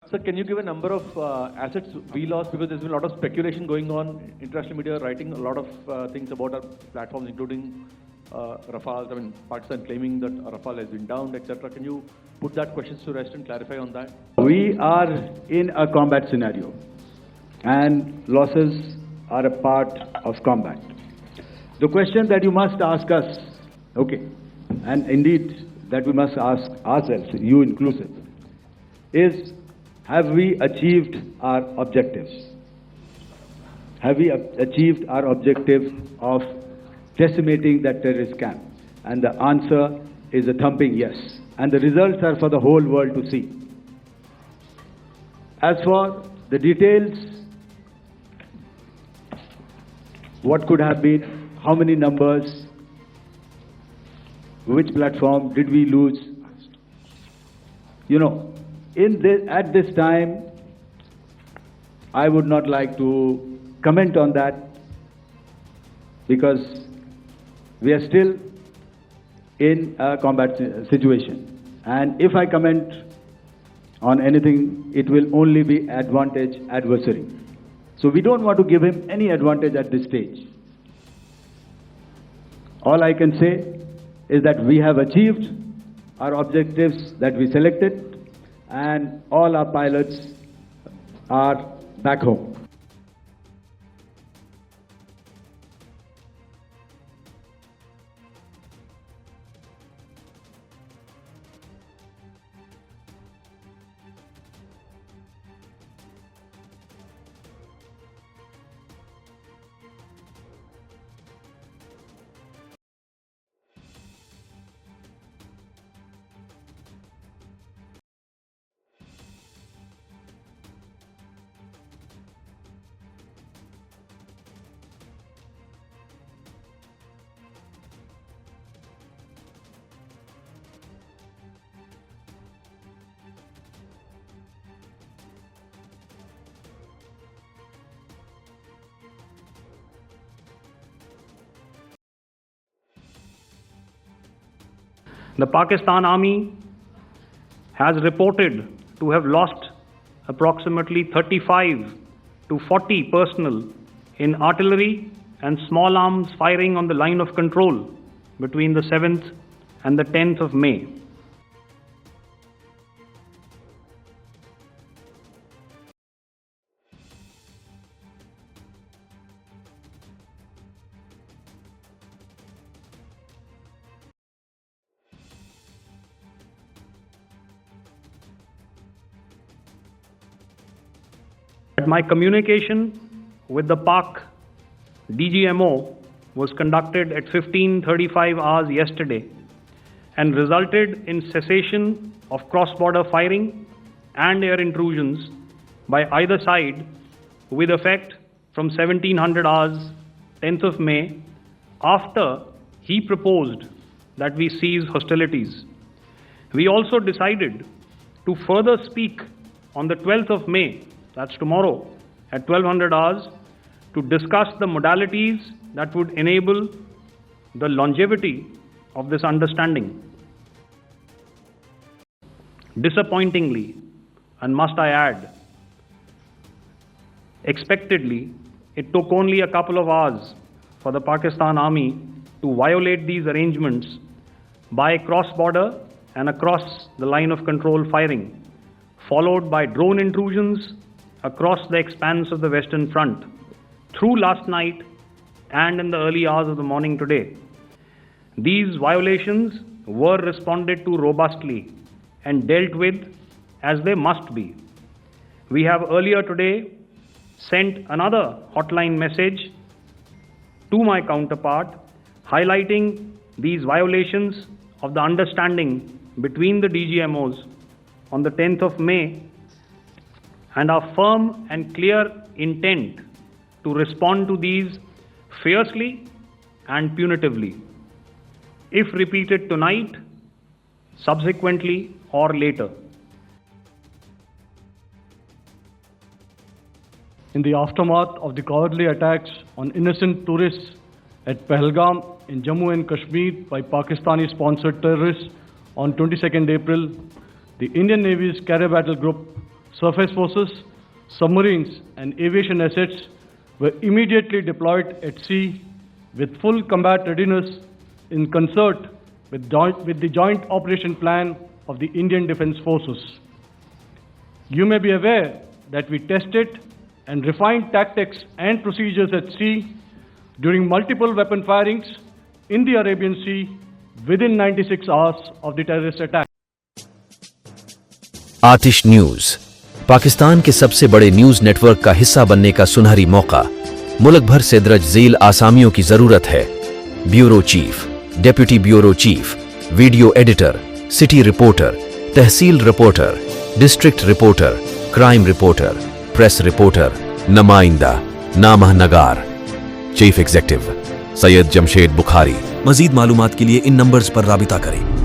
Sir, can you give a number of assets we lost? Because there's been a lot of speculation going on, international media writing a lot of things about our platforms, including Rafale. I mean, Pakistan claiming that Rafale has been downed, etc. Can you put that question to rest and clarify on that? We are in a combat scenario, and losses are a part of combat. The question that you must ask us, okay, and indeed that we must ask ourselves, you inclusive, is have we achieved our objectives? Have we achieved our objective of decimating that terrorist camp? And the answer is a thumping yes. And the results are for the whole world to see. As for the details, what could have been, how many numbers, which platform did we lose? You know, at this time, I would not like to comment on that because we are still in a combat situation. And if I comment on anything, it will only be advantage adversary. So we don't want to give him any advantage at this stage. All I can say is that we have achieved our objectives that we selected, and all our pilots are back home. The Pakistan Army has reported to have lost approximately 35 to 40 personnel in artillery and small arms firing on the line of control between the 7th and the 10th of May. My communication with the Pak DGMO was conducted at 15:35 hours yesterday and resulted in cessation of cross-border firing and air intrusions by either side with effect from 1700 hours 10th of May, after he proposed that we cease hostilities. We also decided to further speak on the 12th of May, that's tomorrow, at 1200 hours, to discuss the modalities that would enable the longevity of this understanding. Disappointingly, and must I add, expectedly, it took only a couple of hours for the Pakistan Army to violate these arrangements by cross-border and across the line of control firing, followed by drone intrusions across the expanse of the Western Front through last night and in the early hours of the morning today. These violations were responded to robustly and dealt with as they must be. We have earlier today sent another hotline message to my counterpart highlighting these violations of the understanding between the DGMOs on the 10th of May and our firm and clear intent to respond to these fiercely and punitively, if repeated tonight, subsequently or later. In the aftermath of the cowardly attacks on innocent tourists at Pahalgam in Jammu and Kashmir by Pakistani-sponsored terrorists on 22nd April, the Indian Navy's Carrier Battle Group surface forces, submarines, and aviation assets were immediately deployed at sea with full combat readiness in concert with the Joint Operation Plan of the Indian Defence Forces. You may be aware that we tested and refined tactics and procedures at sea during multiple weapon firings in the Arabian Sea within 96 hours of the terrorist attack. आतिश news, Pakistan के सबसे बड़े news network का हिस्सा बनने का सुनहरी मौका। मुल्क भर से दर्ज झेल आसामियों की जरूरत है। Bureau chief, deputy bureau chief, video editor, city reporter, tehsil reporter, district reporter, crime reporter, press reporter, नुमाइंदा, नामह नगार। Chief executive Syed Jamshed Bukhari. मजीद मालूमात के लिए इन नंबर्स पर राबिता करें।